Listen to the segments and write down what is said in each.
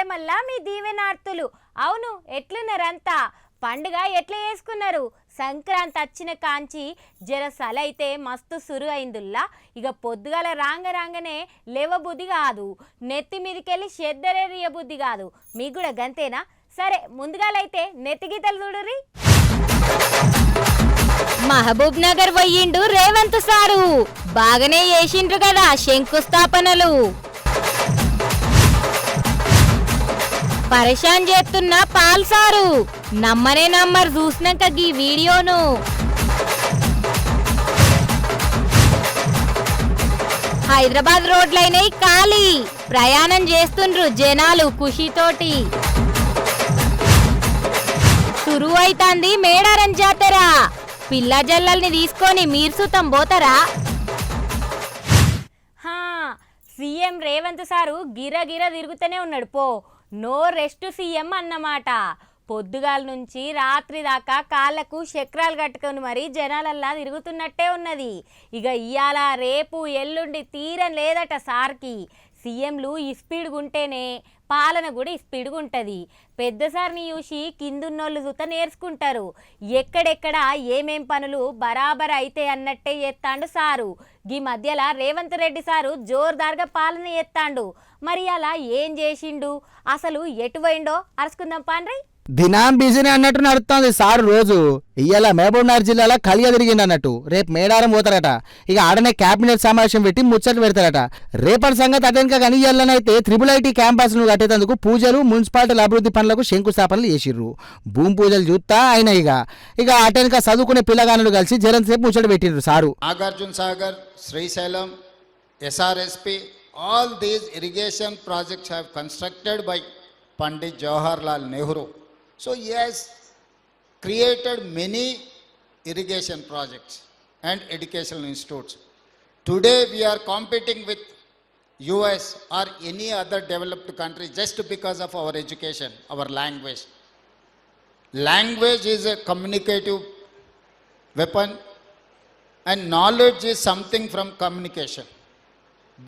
కాలమల్లా మీ దీవెనార్తులు. అవును, ఎట్లున్నారంతా? పండుగ ఎట్లా చేసుకున్నారు? సంక్రాంతి వచ్చిన కాంచి జర సలైతే మస్తు సురు అయిందుల్లా. ఇక పొద్దుగాల రాంగనే లేవ బుద్ధి కాదు, నెత్తి మీదకెళ్ళి చెద్దరేరియ బుద్ధి కాదు. మీకు కూడా గంతేనా? సరే, ముందుగాలైతే నెత్తి గీతలు చూడుర్రి. మహబూబ్ నగర్ పోయిండు రేవంత్ సారు. బాగానే చేసిండ్రు కదా శంకుస్థాపనలు. పరేషాన్ చేస్తున్న పాల్ సారు. నమ్మనే నమ్మరు చూసినాక ఈ వీడియోను. హైదరాబాద్ రోడ్లైనై ఖాళీ, ప్రయాణం చేస్తుండ్రు జనాలు ఖుషితోటి. సురువు అయితాంది మేడారం జాతర. పిల్ల జల్లల్ని తీసుకొని మీర్సుతం పోతారా? సీఎం రేవంత్ సారు గిరగిర తిరుగుతూనే ఉన్నాడు పో. నో రెస్ట్ సీఎం అన్నమాట. పొద్దుగాల నుంచి రాత్రి దాకా కాళ్ళకు చక్రాలు కట్టుకొని మరి జనాలల్లా తిరుగుతున్నట్టే ఉన్నది. ఇక ఇయ్యాల రేపు ఎల్లుండి తీరం లేదట సార్కి. సీఎంలు ఈ స్పీడ్గా ఉంటేనే పాలన కూడా ఈ స్పీడ్గా ఉంటుంది. పెద్ద సార్ని చూసి కిందున్నోళ్ళు చూత నేర్చుకుంటారు. ఎక్కడెక్కడ ఏమేం పనులు బరాబర్ అయితే అన్నట్టే చేస్తాండు సారు. ఈ మధ్యలో రేవంత్ రెడ్డి సారు జోర్దార్గా పాలన చేస్తాండు. మరి అలా ఏం చేసిండు, అసలు ఎటు పోయిండో అరుచుకుందాం పాండ్రి. దినాం బిజీనే అన్నట్టు నడుస్తుంది సార్. రోజు ఇయ్యాల మహబూబ్నగర్ జిల్లాలో కలియ తిరిగిండు అన్నట్టు. రేపు మేడారం పోతారట. ఇక ఆడనే క్యాబినెట్ సమావేశం పెట్టి ముచ్చట్లు పెడతారట. రేపటి సంగతి అటెనక కానీ ఇయ్యాలనైతే IIIT క్యాంపస్ ను కట్టేందుకు పూజలు, మున్సిపాలిటీల అభివృద్ధి పనులకు శంకుస్థాపనలు చేసిర్రు. భూమి పూజలు చూస్తా ఆయన ఇక అటెనక చదువుకునే పిల్లగానులు కలిసి జరం సేపు ముచ్చట పెట్టిండ్రు sir. Nagarjuna Sagar, Srisailam, SRSP, all these irrigation projects have constructed by Pandit Jawaharlal Nehru. So he has created many irrigation projects and educational institutes. Today we are competing with US or any other developed country just because of our education, our language. Language is a communicative weapon and knowledge is something from communication.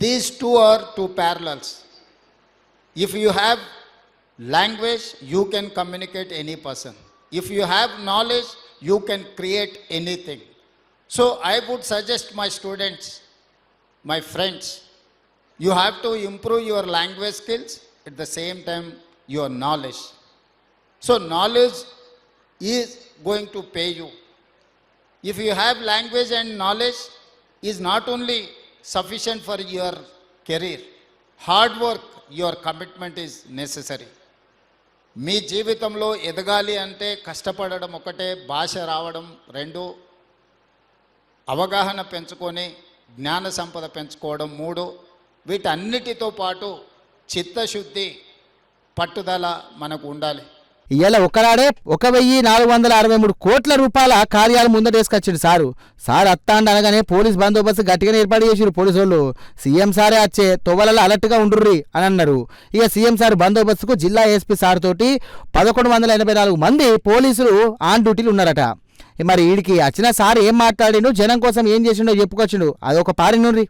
These two are two parallels. If you have language, you can communicate any person. If you have knowledge, you can create anything. So I would suggest my students, my friends, you have to improve your language skills at the same time your knowledge. So knowledge is going to pay you. If you have language and knowledge is not only sufficient for your career, hard work, your commitment is necessary. మీ జీవితంలో ఎదగాలి అంటే కష్టపడడం ఒకటే, భాష రావడం రెండు, అవగాహన పెంచుకొని జ్ఞాన సంపద పెంచుకోవడం మూడు, వీటన్నిటితో పాటు చిత్తశుద్ధి, పట్టుదల మనకు ఉండాలి. ఇవాళ ఒక్కనాడే 1463 కోట్ల రూపాయల కార్యాలు ముందటేసుకొచ్చిండు సారు. సార్ అత్తాండ అనగానే పోలీస్ బందోబస్తు గట్టిగా ఏర్పాటు చేసిరు పోలీసు వాళ్ళు. సీఎం సారే వచ్చే తొవ్వలలో అలర్ట్గా ఉండుర్రి అని అన్నారు. ఇక సీఎం సార్ బందోబస్తుకు జిల్లా ఎస్పీ సార్ తోటి 1184 మంది పోలీసులు ఆన్ డ్యూటీలు ఉన్నారట. మరి వీడికి వచ్చిన సార్ ఏం మాట్లాడిండు, జనం కోసం ఏం చేసిండో చెప్పుకొచ్చిండు. అదొక పారినుర్రి.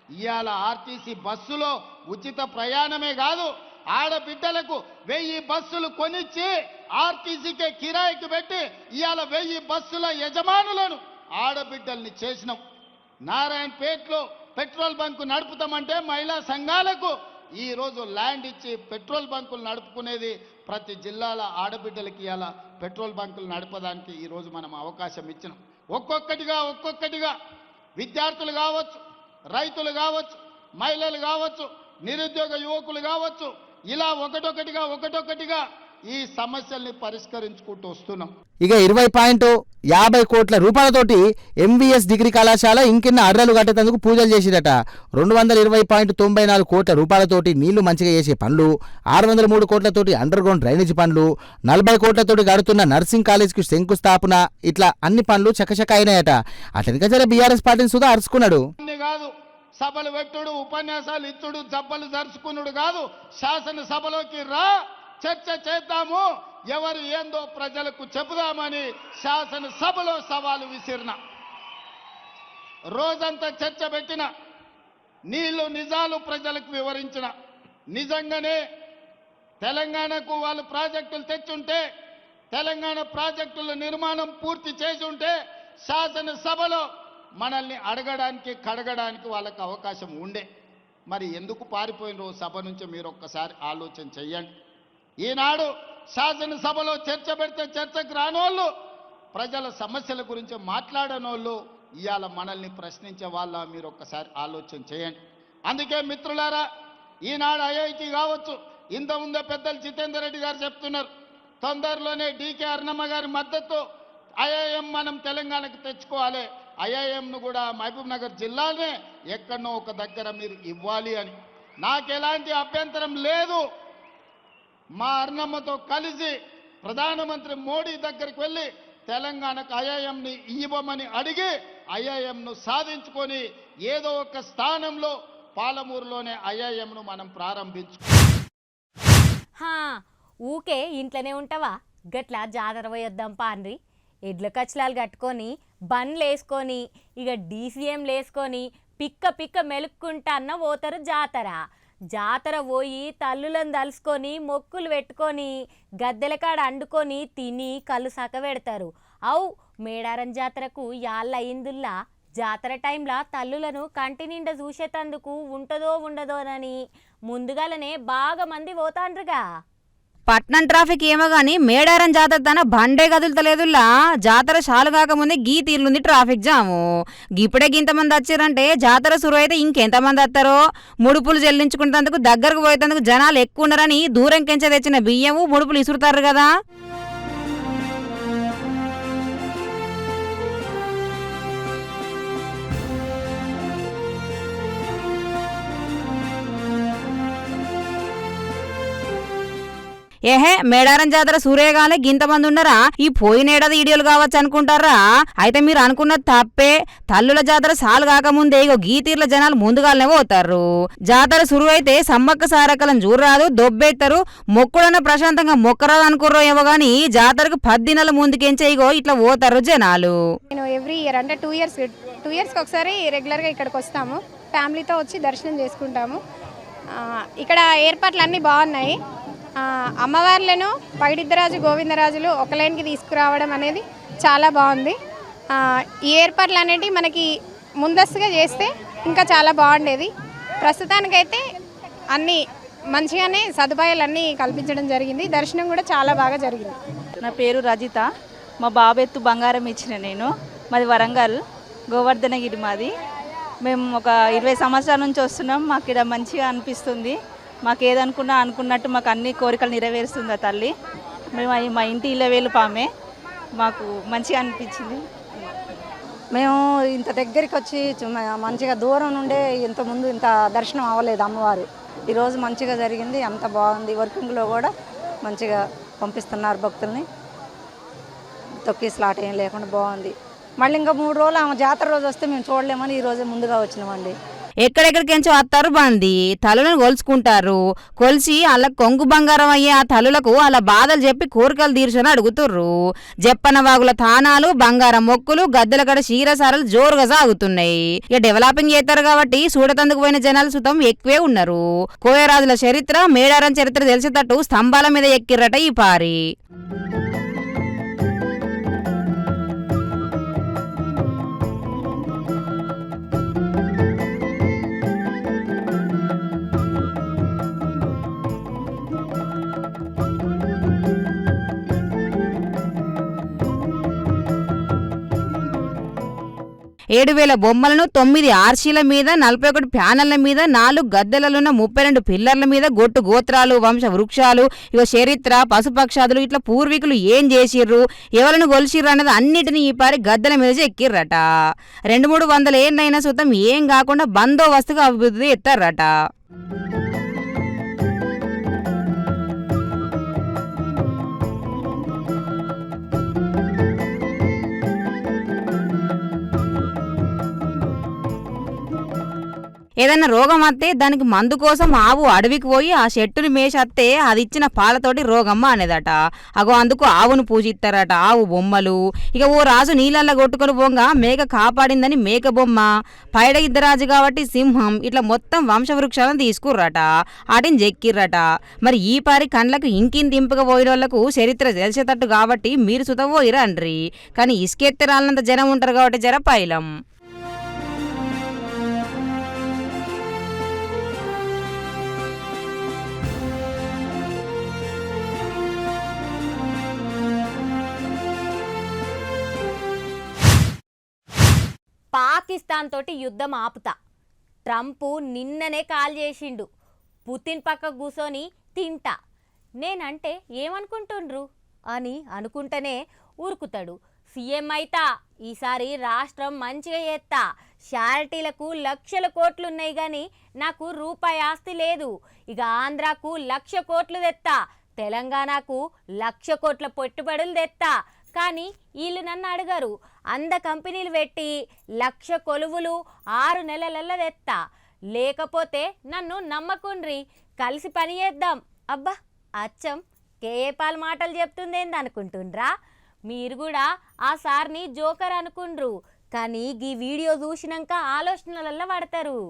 ఇవాళ ఆర్టీసీ బస్సులో ఉచిత ప్రయాణమే కాదు, ఆడబిడ్డలకు 1000 బస్సులు కొనిచ్చి ఆర్టీసీకే కిరాయికి పెట్టి ఇవాళ 1000 బస్సుల యజమానులను ఆడబిడ్డల్ని చేసినాం. నారాయణపేటలో పెట్రోల్ బంకు నడుపుతామంటే మహిళా సంఘాలకు ఈరోజు ల్యాండ్ ఇచ్చి పెట్రోల్ బంకులు నడుపుకునేది ప్రతి జిల్లాల ఆడబిడ్డలకి ఇవాళ పెట్రోల్ బంకులు నడపడానికి ఈరోజు మనం అవకాశం ఇచ్చినాం. ఒక్కొక్కటిగా విద్యార్థులు కావచ్చు, రైతులు కావచ్చు, మహిళలు కావచ్చు, నిరుద్యోగ యువకులు కావచ్చు, ఇలా ఒకటొకటిగా ఈ సమస్యల్ని పరిష్కరించుకుంటూ వస్తున్నాం. ఇక 20.50 కోట్ల రూపాయలతోటి MVS డిగ్రీ కళాశాల ఇంకిన్న అర్రలు కట్టేందుకు పూజలు చేసిరట. 220.94 కోట్ల రూపాయలతోటి నీళ్లు మంచిగా చేసే పనులు, 603 కోట్లతోటి అండర్ గ్రౌండ్ డ్రైనేజ్ పనులు, 40 కోట్లతోటి గడుతున్న నర్సింగ్ కాలేజ్కి శంకుస్థాపన, ఇట్లా అన్ని పనులు చకచక అయినాయట. అటెనక జర బీఆర్ఎస్ పార్టీని సుధా అరుచుకున్నాడు. సభలు పెట్టుడు, ఉపన్యాసాలు ఇచ్చుడు, జబ్బలు జరుచుకున్నాడు కాదు, శాసనసభలోకి రా, చర్చ చేద్దాము, ఎవరు ఏందో ప్రజలకు చెబుదామని శాసనసభలో సవాలు విసిరిన, రోజంతా చర్చ పెట్టిన, నీళ్లు నిజాలు ప్రజలకు వివరించిన, నిజంగానే తెలంగాణకు వాళ్ళు ప్రాజెక్టులు తెచ్చుంటే, తెలంగాణ ప్రాజెక్టుల నిర్మాణం పూర్తి చేసి ఉంటే శాసనసభలో మనల్ని అడగడానికి కడగడానికి వాళ్ళకి అవకాశం ఉండే. మరి ఎందుకు పారిపోయినో సభ నుంచి మీరు ఒక్కసారి ఆలోచన చెయ్యండి. ఈనాడు శాసనసభలో చర్చ పెడితే చర్చకు రానోళ్ళు, ప్రజల సమస్యల గురించి మాట్లాడనోళ్ళు ఇవాళ మనల్ని ప్రశ్నించే వాళ్ళ మీరు ఒక్కసారి ఆలోచన చేయండి. అందుకే మిత్రులారా, ఈనాడు ఐఐటి కావచ్చు, ఇంతకుముందే పెద్దలు జితేందర్ రెడ్డి గారు చెప్తున్నారు, తొందరలోనే డీకే అరుణమ్మ గారి మద్దతు ఐఐఎం మనం తెలంగాణకు తెచ్చుకోవాలి, ఐఐఎంను కూడా మహబూబ్ నగర్ జిల్లానే ఎక్కడనో ఒక దగ్గర మీరు ఇవ్వాలి అని. నాకు ఎలాంటి అభ్యంతరం లేదు. మా అరుణమ్మతో కలిసి ప్రధానమంత్రి మోడీ దగ్గరికి వెళ్ళి తెలంగాణకు ఐఐఎంని ఇవ్వమని అడిగి ఐఐఎంను సాధించుకొని ఏదో ఒక స్థానంలో పాలమూరులోనే ఐఐఎంను మనం హా ఊకే ఇంట్లోనే ఉంటావా? గట్ల జాతర పోయొద్దాం పాండ్రి. ఎడ్ల కచ్చలాలు కట్టుకొని బండ్లు వేసుకొని ఇక డీసీఎంలు వేసుకొని పిక్క పిక్క మెలుక్కుంటా అన్న పోతారు జాతర పోయి తల్లులను తలుసుకొని మొక్కులు పెట్టుకొని గద్దెల కాడ అండుకొని తిని కళ్ళు సక పెడతారు. అవు మేడారం జాతరకు యాళ్ళ అయిందుల్లా జాతర టైంలో తల్లులను కంటి నిండా చూసేటందుకు ఉంటుందో ఉండదోనని ముందుగాలనే బాగా మంది పోతాండ్రుగా. పట్నం ట్రాఫిక్ ఏమో గాని మేడారం జాతర తన బండే కదులుతలేదులా. జాతర చాలు కాకముందే గీ తీర్లుంది ట్రాఫిక్ జాము. ఇప్పుడే గింతమంది వచ్చారంటే జాతర సురు అయితే ఇంకెంతమంది వస్తారో. ముడుపులు చెల్లించుకునేందుకు దగ్గరకు పోయేందుకు జనాలు ఎక్కువ ఉన్నారని దూరం కెంచ తెచ్చిన బియ్యము ముడుపులు ఇసురుతారు కదా. ఏహే మేడారం జాతర సూర్యగానే గింతమంది ఉన్నారా? ఈ పోయినేడాది ఈడియోలు కావచ్చు అనుకుంటారా? అయితే మీరు అనుకున్నది తప్పే. తల్లుల జాతర సాలు కాకముందే ఇగో గీతీర్ల జనాలు ముందుగానే పోతారు. జాతర సురువు అయితే సమ్మక్క సారక్కలను చూడరాదు, దొబ్బెత్తారు. మొక్కుడన్న ప్రశాంతంగా మొక్కరాదు అనుకుర్రో ఏమో గాని జాతరకు 10 దినాల ముందుకెంచే ఇగో ఇట్లా పోతారు జనాలు. నేను ఎవ్రీ ఇయర్ అంటే 2 ఇయర్స్కి ఒకసారి రెగ్యులర్గా ఇక్కడికి వస్తాము. ఫ్యామిలీతో వచ్చి దర్శనం చేసుకుంటాము. ఇక్కడ ఏర్పాట్లు అన్నీ బాగున్నాయి. అమ్మవార్లను పగిడిద్దరాజు గోవిందరాజులు ఒక లైన్కి తీసుకురావడం అనేది చాలా బాగుంది. ఈ ఏర్పాట్లు అనేటివి మనకి ముందస్తుగా చేస్తే ఇంకా చాలా బాగుండేది. ప్రస్తుతానికైతే అన్నీ మంచిగానే సదుపాయాలన్నీ కల్పించడం జరిగింది. దర్శనం కూడా చాలా బాగా జరిగింది. నా పేరు రజిత. మా బాబెత్తు బంగారం ఇచ్చిన నేను. మాది వరంగల్ గోవర్ధనగిరి మాది. మేము ఒక 20 సంవత్సరాల నుంచి వస్తున్నాం. మాకు ఇక్కడ మంచిగా అనిపిస్తుంది. మాకు ఏదనుకున్నా అనుకున్నట్టు మాకు అన్ని కోరికలు నెరవేరుస్తుంది ఆ తల్లి. మేము మా ఇంటి ఇళ్ళవేలు పామే. మాకు మంచిగా అనిపించింది. మేము ఇంత దగ్గరికి వచ్చి మంచిగా దూరం నుండే ఇంతకుముందు ఇంత దర్శనం అవ్వలేదు అమ్మవారు. ఈరోజు మంచిగా జరిగింది, అంత బాగుంది. వర్కింగ్లో కూడా మంచిగా పంపిస్తున్నారు భక్తుల్ని. తొక్కిసలాట ఏం లేకుండా బాగుంది. మళ్ళీ ఇంకా 3 రోజులు ఆమె జాతర రోజు వస్తే మేము చూడలేమని ఈరోజు ముందుగా వచ్చినామండి. ఎక్కడెక్కడికెంచో వస్తారు బంది తల్లులను కొలుచుకుంటారు. కొలిసి అలా కొంగు బంగారం అయ్యే ఆ తల్లులకు అలా బాధలు చెప్పి కోరికలు తీర్చని అడుగుతుర్రు. జప్పన వాగుల తానాలు, బంగారం మొక్కులు, గద్దెల కడ క్షీరసారలు జోరుగా సాగుతున్నాయి. ఇక డెవలపింగ్ చేస్తారు కాబట్టి చూడతందుకు పోయిన జనాలు సుతం ఎక్కువే ఉన్నారు. కోయరాజుల చరిత్ర, మేడారం చరిత్ర తెలిసేటట్టు స్తంభాల మీద ఎక్కిర్రట ఈ పారి. ఏడు వేల బొమ్మలను 9 ఆర్చీల మీద 41 ప్యానెళ్ల మీద 4 గద్దెలలున్న 32 పిల్లర్ల మీద గొట్టు గోత్రాలు, వంశ వృక్షాలు, ఇక చరిత్ర, పశుపక్షాదులు ఇట్లా పూర్వీకులు ఏం చేసిర్రు, ఎవరిని గొలిచిర్రు అనేది అన్నిటినీ ఈ పారి గద్దెల మీద ఎక్కిర్రట. 200-300 ఏళ్ళైనా సుతం ఏం కాకుండా బందోబస్తుగా అభివృద్ధి ఎత్తారట. ఏదైనా రోగం వస్తే దానికి మందు కోసం ఆవు అడవికి పోయి ఆ చెట్టుని మేషత్తే అది ఇచ్చిన పాలతోటి రోగమ్మ అనేదట. అగో అందుకు ఆవును పూజిస్తారట, ఆవు బొమ్మలు. ఇక ఓ రాజు నీళ్ళల్లో కొట్టుకుని పోగా మేక కాపాడిందని మేక బొమ్మ, పైడ ఇద్దరాజు కాబట్టి సింహం, ఇట్లా మొత్తం వంశవృక్షాలను తీసుకుర్రట, వాటిని చెక్కిర్రట. మరి ఈ పారి కండ్లకు ఇంకింది ఇంపుగా పోయిన వాళ్ళకు చరిత్ర తెలిసేటట్టు కాబట్టి మీరు సుతపోయిరా అండ్రి. కానీ ఇసుకెత్తరాలనంత జనం ఉంటారు కాబట్టి జర పైలం. పాకిస్తాన్ తోటి యుద్ధం ఆపుతా, ట్రంప్ నిన్ననే కాల్ చేసిండు, పుతిన్ పక్క కూసోని తింటా, నేనంటే ఏమనుకుంటుండ్రు అని అనుకుంటేనే ఊరుకుతాడు. సీఎం అయితా, ఈసారి రాష్ట్రం మంచిగా చేస్తా, షారిటీలకు లక్షల కోట్లున్నాయి కానీ నాకు రూపాయి ఆస్తి లేదు, ఇక ఆంధ్రాకు 1,00,000 కోట్లు తెత్తా, తెలంగాణకు 1,00,000 కోట్ల పెట్టుబడులు తెత్తా. కానీ వీళ్ళు నన్ను అడగరు, 100 కంపెనీలు పెట్టి 1,00,000 కొలువులు 6 నెలలల్లో తెత్తా, లేకపోతే నన్ను నమ్మకుండ్రి, కలిసి పని చేద్దాం. అబ్బా అచ్చం కేఏ పాల్ మాటలు చెప్తుందేంది అనుకుంటుండ్రా? మీరు కూడా ఆ సార్ని జోకర్ అనుకుండ్రు, కానీ ఈ వీడియో చూసినాక ఆలోచనలల్లో పడతారు.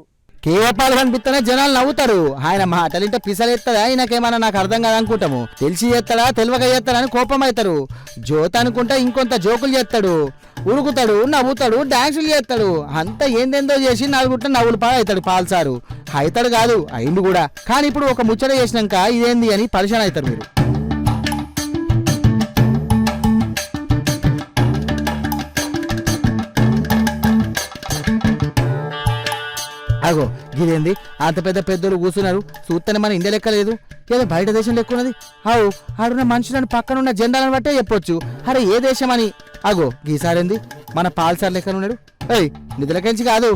కేపాలు కనిపిస్తేనే జనాలు నవ్వుతారు. ఆయన మాటలింటే పిసలెత్తదా, ఆయనకేమన్నా నాకు అర్థం కాదనుకుంటాము. తెలిసి చేస్తాడా తెలివక చేస్తాడా అని కోపం అవుతారు. జోత అనుకుంటా ఇంకొంత జోకులు చేస్తాడు, ఉరుకుతాడు, నవ్వుతాడు, డాన్సులు చేస్తాడు, అంతా ఏందేందో చేసి నలుగుట్ల నవ్వులు అవుతాడు పాల్సారు. అవుతాడు కాదు అయిండు కూడా. కానీ ఇప్పుడు ఒక ముచ్చట చేసినాక ఇదేంది అని పరిశాన్ అవుతారు మీరు. అగో గిదేంది అంత పెద్ద పెద్దలు కూర్చున్నారు, చూస్తేనే మన ఇండియా లెక్క లేదు, ఏదో బయట దేశం లెక్క ఉన్నది. అవు ఆడున్న మనుషులను పక్కనున్న జెండాలను బట్టే చెప్పొచ్చు అరే ఏ దేశం అని. అగో గీసారేంది మన పాల్సార్ లెక్కన ఉన్నాడు. ఏయ్ నిధులకెంచి కాదు,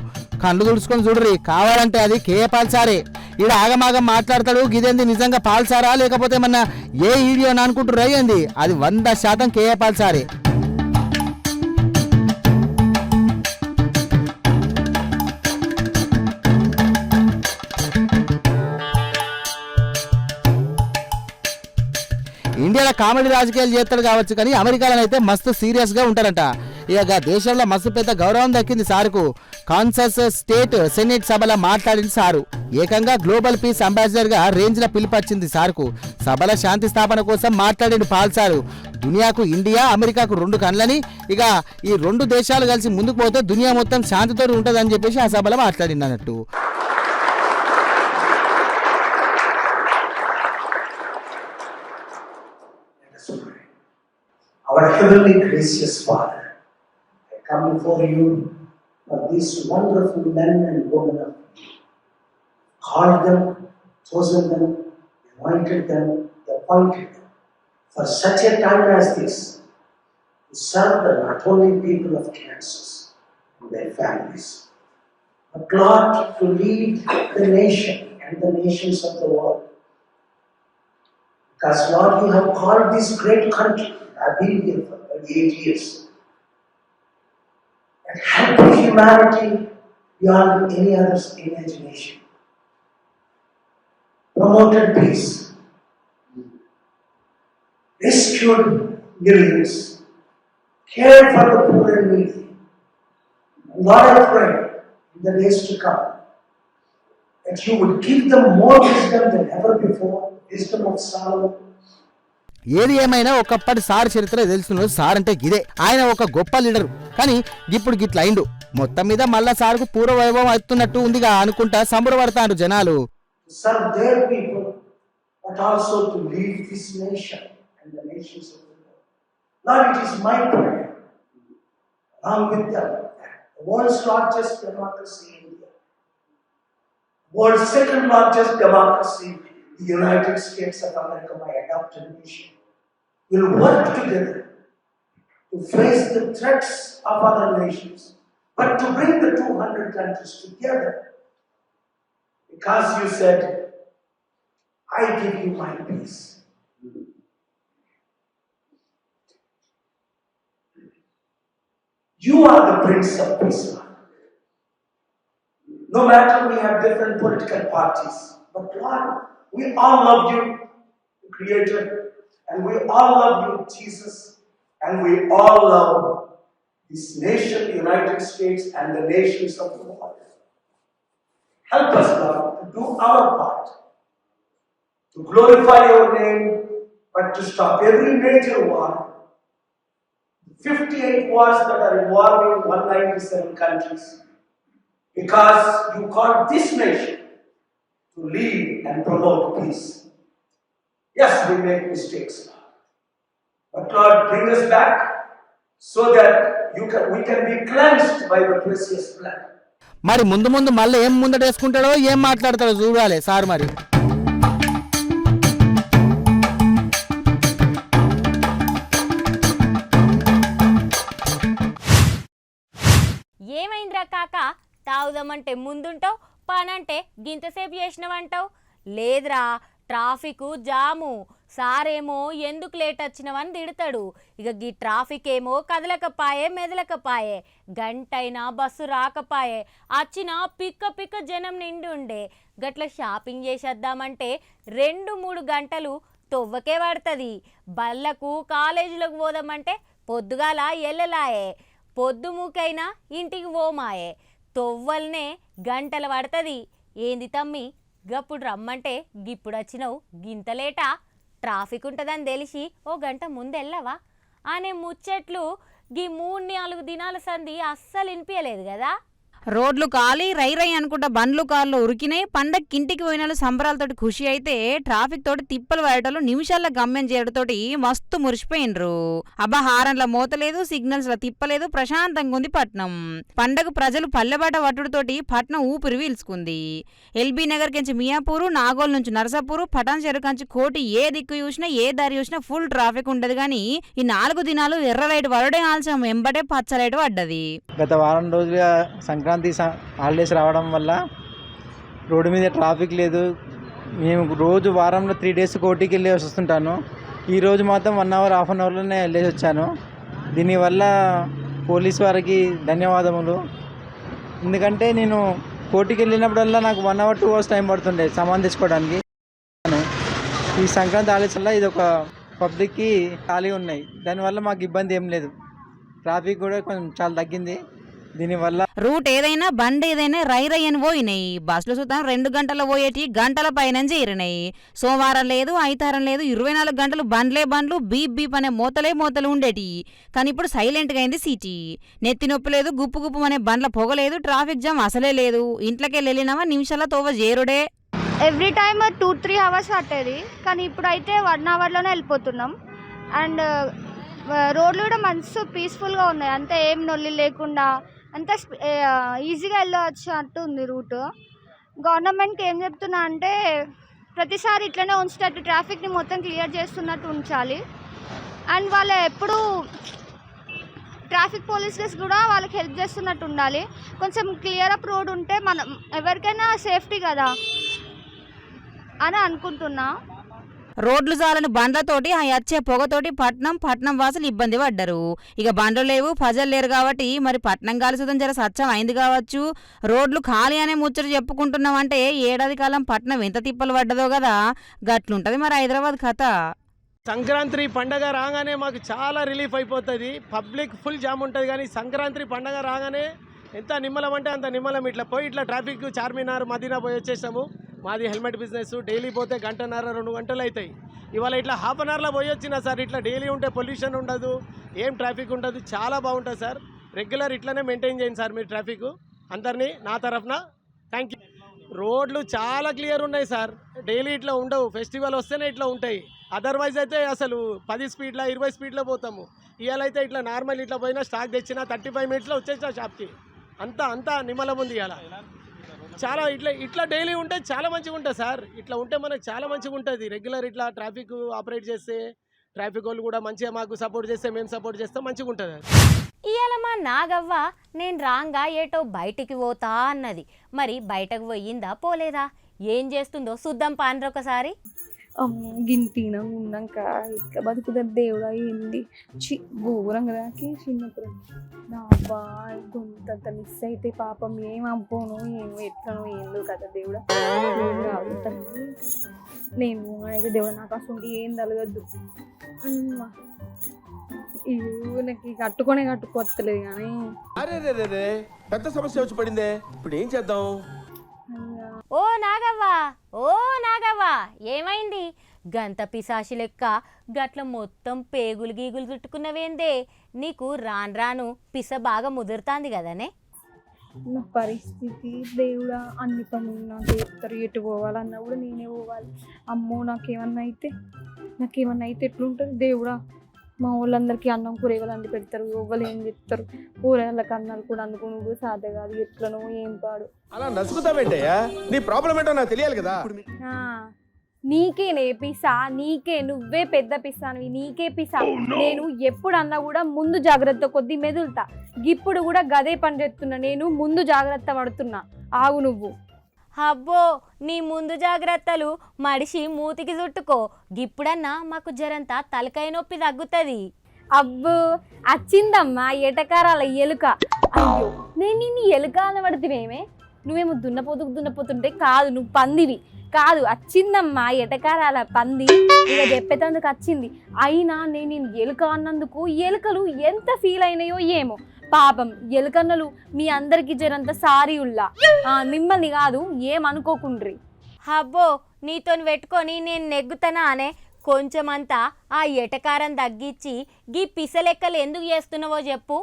కళ్ళు తుడుచుకొని చూడరి, కావాలంటే అది కేఏ పాల్సారే. ఈడ ఆగమాగం మాట్లాడతాడు. గిదేంది నిజంగా పాల్సారా లేకపోతే మన ఏ వీడియో అని అనుకుంటున్నారు అయ్యింది, అది 100% కేఏ పాల్సారే. ఇండియాలో కామెడీ రాజకీయాలు చేస్తాడు కావచ్చు, కానీ అమెరికాలో అయితే మస్తు సీరియస్గా ఉంటారంట. ఇక దేశంలో మస్తు పెద్ద గౌరవం దక్కింది సారుకు. కాన్సస్ స్టేట్ సెనెట్ సభలో మాట్లాడింది సారు. ఏకంగా గ్లోబల్ పీస్ అంబాసిడర్గా రేంజ్లో పిలుపొచ్చింది సారుకు. సభల శాంతి స్థాపన కోసం మాట్లాడిండు పాల్సారు. దునియాకు ఇండియా, అమెరికాకు 2 కళ్ళని, ఇక ఈ 2 దేశాలు కలిసి ముందుకు పోతే దునియా మొత్తం శాంతితో ఉంటుందని చెప్పేసి ఆ సభలో మాట్లాడింది అన్నట్టు. Our heavenly gracious Father, I come before you for these wonderful men and women of you. Called them, chosen them, anointed them, appointed them for such a time as this to serve the not only people of Kansas and their families, but Lord, to lead the nation and the nations of the world. Because Lord, you have called this great country. I've been here for 38 years. And helped humanity beyond any other's imagination. Promoted peace. Rescued millions. Cared for the poor and needy. And Lord, I pray in the days to come that you would give them more wisdom than ever before. Wisdom of Solomon. ఏది ఏమైనా ఒకప్పటి sir చరిత్ర తెలుసుకున్నాడు. Sir అంటే గిదే, ఆయన ఒక గొప్ప leader. కానీ ఇప్పుడు గిట్ల అయిండు. మొత్తం మీద మళ్ళా సార్కు పూర్వ వైభవం అవుతున్నట్టు ఉందిగా అనుకుంటా సంబరపడతారు జనాలు. Serve their people, but also to lead this nation and the nations of the world. Lord, it is my prayer, along with them, the world's largest democracy in India, world's second largest democracy, the United States of America, my adopted nation, will work together to face the threats of other nations, but to bring the 200 countries together. Because you said, I give you my peace. You are the Prince of Peace. No matter we have different political parties, but Lord, we all love you, Creator, and we all love you, Jesus, and we all love this nation, the United States, and the nations of the world. Help us, Lord, to do our part, to glorify your name, but to stop every major war. 58 wars that are involving 197 countries. Because you called this nation to lead and promote peace. Yes, we make mistakes, Lord. But Lord, bring us back so that we can be cleansed by the precious blood. మరి ముందు ముందు మళ్ళీ ఏం ముందటేసుకుంటాడో ఏం మాట్లాడతాడో చూడాలి sir. మరి ఏమైందిరా కాక, తాగుదామంటే ముందుంటావు, పనంటే గింతసేపు చేసినవంటావు. లేదురా, ట్రాఫిక్ జాము. సారేమో ఎందుకు లేట్ వచ్చినవని తిడతాడు. ఇక గీ ట్రాఫిక్ ఏమో కదలకపాయే మెదలకపాయే, గంటైనా బస్సు రాకపాయే, వచ్చినా పిక్క జనం నిండి ఉండే. గట్ల షాపింగ్ చేసేద్దామంటే 2-3 గంటలు తొవ్వకే పడుతుంది. బళ్ళకు కాలేజీలకు పోదామంటే పొద్దుగాల ఎల్లలాయే, పొద్దు మూకైనా ఇంటికి పోమాయే, తొవ్వల్నే గంటలు పడుతుంది. ఏంది తమ్మి గప్పుడు రమ్మంటే గిప్పుడు వచ్చినవు, గింతలేటా? ట్రాఫిక్ ఉంటుందని తెలిసి ఓ గంట ముందెళ్ళవా అనే ముచ్చట్లు గీ 3-4 దినాల సంధి అస్సలు వినిపించలేదు కదా. రోడ్లు కాలి రై రై అనుకుంటా బండ్లు కార్లు ఉరికినాయి. పండగకి ఇంటికి పోయిన సంబరాలతోటి ఖుషి అయితే ట్రాఫిక్ తోటి తిప్పలు పడటలు నిమిషాల గమ్యం చేయడంతోటి మస్తు మురిసిపోయినరు. అబ్బా, హారన్ల మోతలేదు, సిగ్నల్స్ ల తిప్పలేదు, ప్రశాంతంగా ఉంది పట్నం. పండగ ప్రజలు పల్లెబాట వట్టుడుతోటి పట్నం ఊపిరి పీల్చుకుంది. ఎల్బీ నగర్ కించి మియాపూరు, నాగోల్ నుంచి నరసాపూరు, పటాన్ చెరు కంచి కోటి ఏ దిక్కు చూసినా ఏ దారి చూసినా ఫుల్ ట్రాఫిక్ ఉండదు. కానీ ఈ 4 దినాలు ఎర్ర లైట్ పడడే ఆల్సం వెంబడే పచ్చ లైట్ పడ్డది. గత వారం రోజులుగా సంక్రాంతి హాలిడేస్ రావడం వల్ల రోడ్డు మీద ట్రాఫిక్ లేదు. మేము రోజు వారంలో 3 డేస్ కోటికి వెళ్ళి వస్తుంటాను. ఈరోజు మాత్రం 1 అవర్ హాఫ్ అన్ అవర్లోనే వెళ్ళేసి వచ్చాను. దీనివల్ల పోలీస్ వారికి ధన్యవాదములు. ఎందుకంటే నేను కోటికి వెళ్ళినప్పుడల్లా నాకు 1 అవర్ 2 అవర్స్ టైం పడుతుండే సామాన్ తెచ్చుకోవడానికి. ఈ సంక్రాంతి హాలిడేస్ వల్ల ఇది ఒక పబ్లిక్కి ఖాళీ ఉన్నాయి. దానివల్ల మాకు ఇబ్బంది ఏం లేదు. ట్రాఫిక్ కూడా కొంచెం చాలా తగ్గింది. దీనివల్ల రూట్ ఏదైనా బండి ఏదైనా రై రై అని పోయినాయి. బస్సులు చూద్దాం 2 గంటలు పోయేటి గంటల పైన చేరినాయి. సోమవారం లేదు, ఐతారం లేదు, 24 గంటలు బండ్లే బండ్లు, బీప్ బీప్ అనే మూతలు ఉండేటి. కానీ ఇప్పుడు సైలెంట్గా అయింది సిటీ. నెత్తి నొప్పి లేదు, గుప్పు అనే బండ్ల పొగలేదు, ట్రాఫిక్ జామ్ అసలే లేదు. ఇంట్లోకి వెళ్ళినావా నిమిషాల తోవ చేరుడే. ఎవ్రీ టైమ్ 2-3 అవర్స్ పట్టేది, కానీ ఇప్పుడు అయితే 1 అవర్లోనే వెళ్ళిపోతున్నాం. అండ్ రోడ్లు కూడా మంచి పీస్ఫుల్గా ఉన్నాయి, అంతే ఏం నొల్లి లేకుండా అంత ఈజీగా వెళ్ళవచ్చు అట్టు ఉంది రూట్. గవర్నమెంట్కి ఏం చెప్తున్నా అంటే ప్రతిసారి ఇట్లనే ఉంచేటట్టు ట్రాఫిక్ని మొత్తం క్లియర్ చేస్తున్నట్టు ఉంచాలి. అండ్ వాళ్ళు ఎప్పుడు ట్రాఫిక్ పోలీసెస్ కూడా వాళ్ళకి హెల్ప్ చేస్తున్నట్టు ఉండాలి. కొంచెం క్లియర్ అప్ రోడ్ ఉంటే మనం ఎవరికైనా సేఫ్టీ కదా అని అనుకుంటున్నా. రోడ్లు జాలని బండ్లతోటి ఆ వచ్చే పొగతోటి పట్నం వాసులు ఇబ్బంది పడ్డారు. ఇక బండ్లు లేవు, ప్రజలు లేరు కాబట్టి మరి పట్నం కాలుసుతం జర సత్యం అయింది కావచ్చు. రోడ్లు ఖాళీ అనే ముచ్చట చెప్పుకుంటున్నామంటే ఏడాది కాలం పట్నం ఎంత తిప్పలు పడ్డదో కదా. గట్లుంటది మరి హైదరాబాద్ కథ. సంక్రాంతి పండగ రాగానే మాకు చాలా రిలీఫ్ అయిపోతుంది. పబ్లిక్ ఫుల్ జామ్ ఉంటుంది. కానీ సంక్రాంతి పండగ రాగానే ఎంత నిమ్మలం అంటే అంత నిమ్మలం. ఇట్లా పోయి ఇట్లా ట్రాఫిక్ చార్మినార్ మదీనా పోయి వచ్చేసాము. మాది హెల్మెట్ బిజినెస్. డైలీ పోతే 1.5-2 గంటలు అవుతాయి. ఇవాళ ఇట్లా హాఫ్ అన్ అవర్లో పోయి వచ్చినా సార్. ఇట్లా డైలీ ఉంటే పొల్యూషన్ ఉండదు, ఏం ట్రాఫిక్ ఉండదు, చాలా బాగుంటుంది సార్. రెగ్యులర్ ఇట్లనే మెయింటైన్ చేయండి సార్ మీరు ట్రాఫిక్. అందరినీ నా తరఫున థ్యాంక్ యూ. రోడ్లు చాలా క్లియర్ ఉన్నాయి సార్. డైలీ ఇట్లా ఉండవు, ఫెస్టివల్ వస్తేనే ఇట్లా ఉంటాయి. అదర్వైజ్ అయితే అసలు 10 స్పీడ్లో 20 స్పీడ్లో పోతాము. ఇవాళ అయితే ఇట్లా నార్మల్ ఇట్లా పోయినా స్టాక్ తెచ్చినా 35 మినిట్స్లో వచ్చేసిన షాప్కి. అంతా నిమ్మలం ఉంది. ఇవాళ చాలా ఇట్లా డైలీ ఉంటే చాలా మంచిగా ఉంటుంది సార్. ఇట్లా ఉంటే మనకు చాలా మంచిగా ఉంటుంది. రెగ్యులర్ ఇట్లా ట్రాఫిక్ ఆపరేట్ చేస్తే ట్రాఫిక్ వాళ్ళు కూడా మంచిగా మాకు సపోర్ట్ చేస్తే మేము సపోర్ట్ చేస్తే మంచిగా ఉంటుంది. ఇవాళ మా నాగవ్వ నేను రాంగా ఏటో బయటికి పోతా అన్నది. మరి బయటకు పోయిందా పోలేదా, ఏం చేస్తుందో చూద్దాం పాండ్ర ఒకసారి. గింతిన ఉన్నాక ఇట్లా బతుకుతారు దేవుడా ఏంది ఘోరంగా దాకి చిన్నప్పుడు నాబా గొంతంత మిస్ అయితే పాపం ఏం అబ్బోను ఏం ఎట్లనో ఏందో కదా దేవుడా దేవుడు అవుతాను నేను అయితే దేవుడు నాకు అసలు ఏం తలగద్దు నాకు కట్టుకోవట్లేదు కానీ అరే పెద్ద సమస్య వచ్చి పడిందే ఇప్పుడు ఏం చేద్దాం? ఓ నాగవ్వ ఏమైంది? గంత పిశాచి లెక్క గట్ల మొత్తం పేగులు గీగులు చుట్టుకున్నవేందే? నీకు రాను పిస బాగా ముదురుతాంది కదనే. నా పరిస్థితి దేవుడా అన్ని పనులు నాకు చెప్తారు, ఎటు పోవాలన్నా కూడా నేనే పోవాలి. అమ్మో నాకేమన్నా అయితే ఎట్లుంటుంది దేవుడా? మా వాళ్ళందరికీ అన్నం కూరగాయలు అండి పెడతారు, ఎవరు ఏం చెప్తారు, కూరగాయలకు అన్నాలు కూడా అందుకుని సాధ్య కాదు, ఎట్లనో ఏం పాడు. అలా నసుకుతావేంటయ్యా? నీ ప్రాబ్లం ఏంటో నాకు తెలియాలి కదా. నీకేనే పిసా, నువ్వే పెద్ద పిసానివి, నీకే పిసా. నేను ఎప్పుడు అన్నా కూడా ముందు జాగ్రత్త కొద్ది మెదులుతా, ఇప్పుడు కూడా గదే పని చేస్తున్నా, నేను ముందు జాగ్రత్త పడుతున్నా. ఆగు నువ్వు. అబ్బో నీ ముందు జాగ్రత్తలు మడిసి మూతికి చుట్టుకో, గిప్పుడన్నా మాకు జరంతా తలకాయ నొప్పి తగ్గుతుంది. అబ్బో వచ్చిందమ్మా ఎటకారాల ఎలుక. అయ్యో నేను నిన్ను ఎలుక అనబడితేనేమే, నువ్వేమో దున్నపోతుంటే కాదు, నువ్వు పందివి కాదు. వచ్చిందమ్మా ఎటకారాల పంది, ఇక చెప్పేటందుకు వచ్చింది. అయినా నేను ఎలుక అన్నందుకు ఎలుకలు ఎంత ఫీల్ అయినాయో ఏమో పాపం. ఎలుకన్నలు మీ అందరికి జరంత సారీ ఉల్లా, మిమ్మల్ని కాదు ఏమనుకోకుండ్రి. అబ్బో నీతోని పెట్టుకొని నేను నెగ్గుతానా అనే, కొంచెమంతా ఆ ఎటకారం తగ్గించి గీ పిసలెక్కలు ఎందుకు చేస్తున్నావో చెప్పు.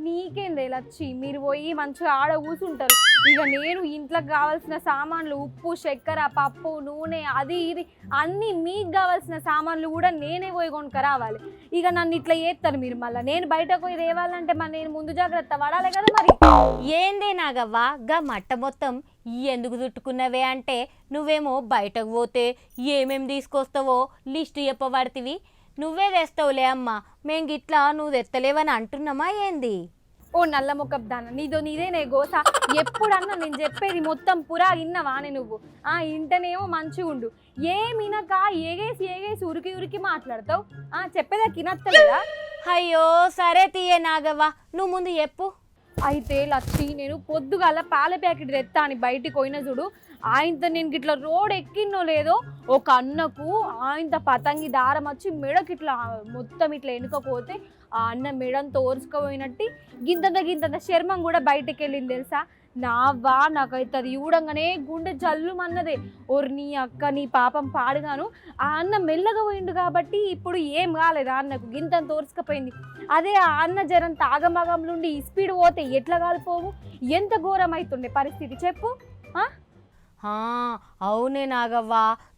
నీకేందే లచ్చి, మీరు పోయి మంచిగా ఆడ కూర్చుంటారు. ఇక నేను ఇంట్లోకి కావాల్సిన సామాన్లు ఉప్పు చక్కెర పప్పు నూనె అది ఇది అన్నీ మీకు కావాల్సిన సామాన్లు కూడా నేనే పోయి కొనుక్కరావాలి. ఇక నన్ను ఇట్లా చేస్తారు మీరు. మళ్ళీ నేను బయటకు పోయి తేవాలంటే మరి నేను ముందు జాగ్రత్త పడాలి కదా. మరి ఏందే నాగవ్వ గా మట్ట మొత్తం ఎందుకు చుట్టుకున్నవే అంటే, నువ్వేమో బయటకు పోతే ఏమేమి తీసుకొస్తావో లిస్టు చెప్పబడితివి, నువ్వే తెస్తావులే అమ్మ, మేం గిట్లా నువ్వు తెత్తలేవని అంటున్నామా ఏంది? ఓ నల్ల మొక్కబ్ దాన్న, నీదేనే గోస. ఎప్పుడన్నా నేను చెప్పేది మొత్తం పురా ఇన్నవానే నువ్వు. ఇంటనేమో మంచిగా ఉండు, ఏమినక ఏగేసి ఉరికి మాట్లాడతావు. చెప్పేదా కినత్తలేదా? అయ్యో సరే తీయే నాగవ్వ, నువ్వు ముందు చెప్పు. అయితే లచ్చి, నేను పొద్దుగాల పాల ప్యాకెట్ తెత్తా అని బయటికి పోయిన చూడు, ఆయనతో నేను గిట్లా రోడ్ ఎక్కినో లేదో ఒక అన్నకు ఆయనతో పతంగి దారం వచ్చి మెడకి ఇట్లా మొత్తం ఇట్లా ఎనుకపోతే ఆ అన్న మెడంతో ఓర్చుకుపోయినట్టు గింతంత చర్మం కూడా బయటకు వెళ్ళింది తెలుసా. నాకైతే అది చూడంగానే గుండె జల్లుమన్నదే. ఓర్ నీ అక్క నీ పాపం పాడుగాను, ఆ అన్న మెల్లగా పోయిండు కాబట్టి ఇప్పుడు ఏం కాలేదు, ఆ అన్నకు గింతంత ఓర్చుకపోయింది. అదే ఆ అన్న జరంత ఆగమగంలో ఉండి ఈ స్పీడ్ పోతే ఎట్లా కాలిపోవు, ఎంత ఘోరం అవుతుండే పరిస్థితి చెప్పు. అవునే నాగవ్వ,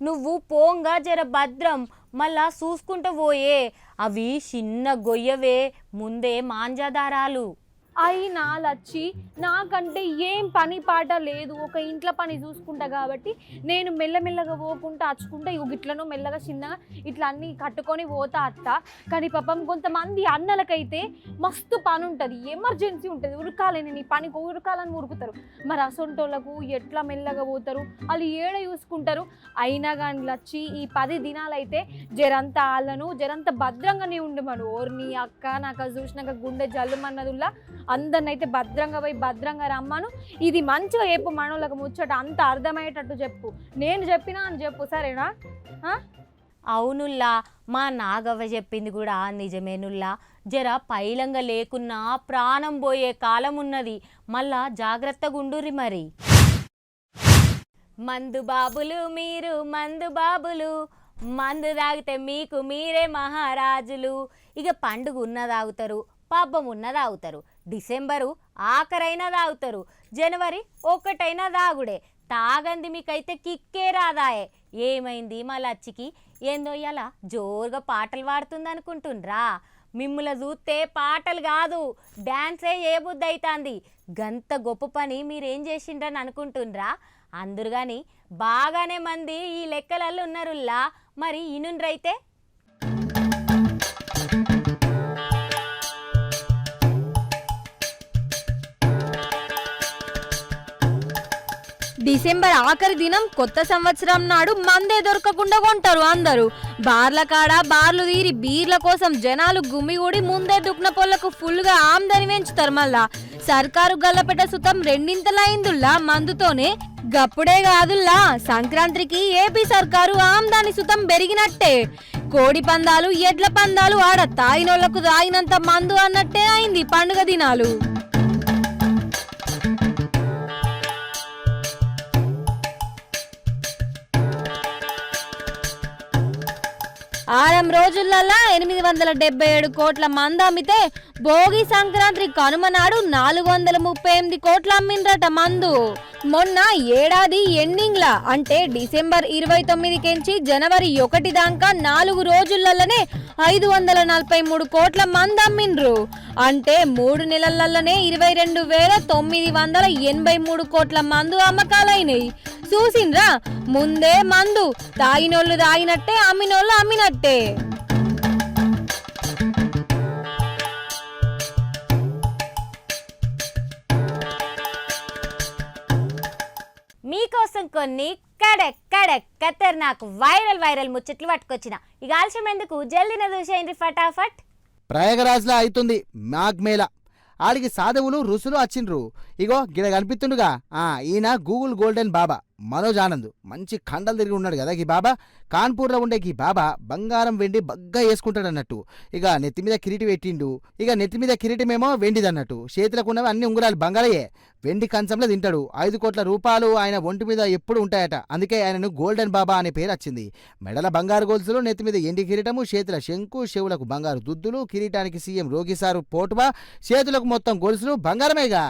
నువ్వు పోంగా జర భద్రం, మళ్ళా చూసుకుంటూ పోయే, అవి చిన్న గొయ్యవే, ముందే మాంజాదారాలు. అయినా లచ్చి, నాకంటే ఏం పని పాట లేదు, ఒక ఇంట్లో పని చూసుకుంటా కాబట్టి నేను మెల్లమెల్లగా పోకుంటా అచ్చుకుంటా ఇట్లనో మెల్లగా చిన్నగా ఇట్లా అన్నీ కట్టుకొని పోతా అత్త. కానీ పాపం కొంతమంది అన్నలకైతే మస్తు పని ఉంటుంది, ఎమర్జెన్సీ ఉంటుంది, ఉరకాలని నీ పనికి ఉరకాలని ఉరుకుతారు. మరి అసొంటోళ్ళకు ఎట్లా మెల్లగా పోతారు, వాళ్ళు ఏడ చూసుకుంటారు. అయినా కానీ లచ్చి, ఈ 10 దినాలైతే జరంత వాళ్ళను జరంత భద్రంగానే ఉండమను. ఓర్ నీ అక్క నాకు అది చూసినాక గుండె జల్లుమన్నదుల్లా అందరినైతే భద్రంగా పోయి భద్రంగా రమ్మను. ఇది మంచిగా చెప్పు, మనోళ్ళకి ముచ్చట అంత అర్థమయ్యేటట్టు చెప్పు. నేను చెప్పినా అని చెప్పు, సరేనా? అవునుల్లా, మా నాగవ్వ చెప్పింది కూడా నిజమేనుల్లా. జర పైలంగా లేకున్నా ప్రాణం పోయే కాలం ఉన్నది, మళ్ళా జాగ్రత్తగా ఉండుర్రి. మరి మందు బాబులు మీరు, మందు బాబులు, మందు తాగితే మీకు మీరే మహారాజులు. ఇక పండుగ ఉన్న తాగుతారు, పబ్బం ఉన్న తాగుతారు, డిసెంబరు ఆఖరైనా తాగుతారు, జనవరి 1 తాగుడే. తాగంది మీకైతే కిక్కే రాదాయే. ఏమైంది మా లచ్చికి? ఏందో ఇలా జోరుగా పాటలు పాడుతుంది అనుకుంటుండ్రా? మిమ్మల్ని చూస్తే పాటలు కాదు డ్యాన్సే ఏ బుద్ధి అవుతుంది. గంత గొప్ప పని మీరేం చేసిండ్రని అనుకుంటుండ్రా? అందరు కానీ బాగానే మంది ఈ లెక్కలలో ఉన్నారుల్లా. మరి ఇనుండ్రైతే డిసెంబర్ ఆఖరి దినం కొత్త సంవత్సరం నాడు మందే దొరకకుండా కొంటారు అందరూ. బార్ల కాడ బార్లు తీరి బీర్ల కోసం జనాలు గుమిగూడి ముందే దుక్న పొల్లకు ఫుల్గా ఆమ్దాని పెంచుతారు. మళ్ళా సర్కారు గల్లపెట్ట సుతం రెండింతలైందుల్లా మందుతోనే. గప్పుడే కాదుల్లా సంక్రాంతికి ఏపీ సర్కారు ఆమ్దాని సుతం పెరిగినట్టే. కోడి పందాలు ఎడ్ల పందాలు ఆడ తాగినోళ్లకు తాగినంత మందు అన్నట్టే అయింది పండుగ దినాలు. ఆరం రోజులల్లా 877 కోట్ల మందు అమ్మితే భోగి సంక్రాంతి కనుమ నాడు 438 కోట్ల అమ్మిండ్రట మందు. మొన్న ఏడాది ఎండింగ్లా అంటే డిసెంబర్ 29 కెంచి జనవరి 1 దాకా 4 రోజులల్లనే 543 కోట్ల మందు అమ్మిండ్రు. అంటే 3 నెలలల్లనే 22,983 కోట్ల మందు అమ్మకాలైనయి. చూసిండ్రా, ముందే మందు తాగినోళ్ళు తాగినట్టే, అమ్మినోళ్ళు అమ్మినట్టే. మీకోసం కొన్ని ఖతర్నాక్ వైరల్ ముచ్చట్లు పట్టుకొచ్చిన. ఇక ఆలస్యం ఎందుకు, జల్దిన చూసేయండి ఫటాఫట్. ప్రయాగరాజ్లో అవుతుంది మాఘ్మేళ. ఆడికి సాధువులు ఋషులు వచ్చిండ్రు. ఇగో గిడ కనిపిస్తుండగా ఈయన గూగుల్ గోల్డెన్ బాబా మనోజ్ ఆనంద్. మంచి కండలు తిరిగి ఉన్నాడు కదా ఈ బాబా. కాన్పూర్లో ఉండే ఈ బాబా బంగారం వెండి బగ్గా వేసుకుంటాడు అన్నట్టు. ఇక నెత్తి మీద కిరీటి పెట్టిండు. ఇక నెత్తి మీద కిరీటమేమో వెండిది అన్నట్టు. చేతులకు ఉన్నవి అన్ని ఉంగరాలు బంగారయే. వెండి కంచంలో తింటాడు. 5 కోట్ల రూపాయలు ఆయన ఒంటి మీద ఎప్పుడు ఉంటాయట. అందుకే ఆయనను గోల్డెన్ బాబా అనే పేరు వచ్చింది. మెడల బంగారు గొలుసులు, నెత్తి మీద ఎండి కిరీటము, చేతుల శంకు, చెవులకు బంగారు దుద్దులు, కిరీటానికి సీఎం రోగిసారు పోటువా, చేతులకు మొత్తం గొలుసులు బంగారమేగా.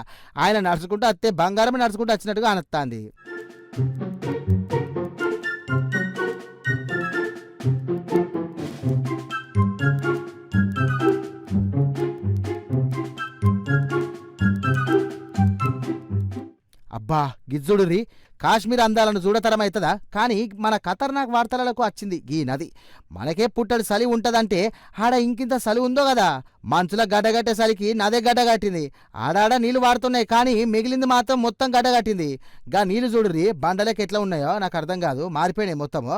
ఆయన నడుచుకుంటూ అత్తే బంగారమే నడుచుకుంటూ వచ్చినట్టుగా అనొత్తాంది. అబ్బా గిజ్జుడురి, కాశ్మీర్ అందాలను చూడతరమవుతుందా? కానీ మన ఖతర్నాక్ వార్తలకు వచ్చింది ఈ నది. మనకే పుట్టడి చలి ఉంటదంటే ఆడ ఇంకింత చలి ఉందో కదా. మంచుల గడ్డగట్టే చలికి నదే గడ్డగట్టింది. ఆడాడ నీళ్లు వాడుతున్నాయి, కానీ మిగిలింది మాత్రం మొత్తం గడ్డగట్టింది. గా నీళ్లు చూడుర్రి, బండలకి ఎట్లా ఉన్నాయో నాకు అర్థం కాదు, మారిపోయినాయి మొత్తము.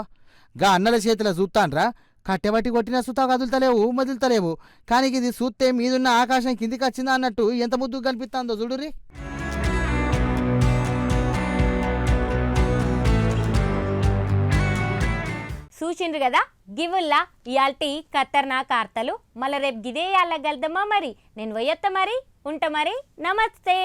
గా అన్నల చేతిలో చూస్తాన్రా, కట్టెబట్టి కొట్టిన సుతా కదులుతలేవు, మదులుతలేవు. కానీ ఇది చూస్తే మీదున్న ఆకాశం కిందికి వచ్చిందా అన్నట్టు ఎంత ముద్దుగా కనిపిస్తుందో చూడుర్రి. చూసిండ్రు కదా, గివుల్లా ఇయాల్టి ఖతర్నాక్ వార్తలు. మళ్ళీ రేపు గిదే యాళ్ళ గల్దమ్మా. మరి నేను పోయొత్త, మరి ఉంటా, మరి నమస్తే.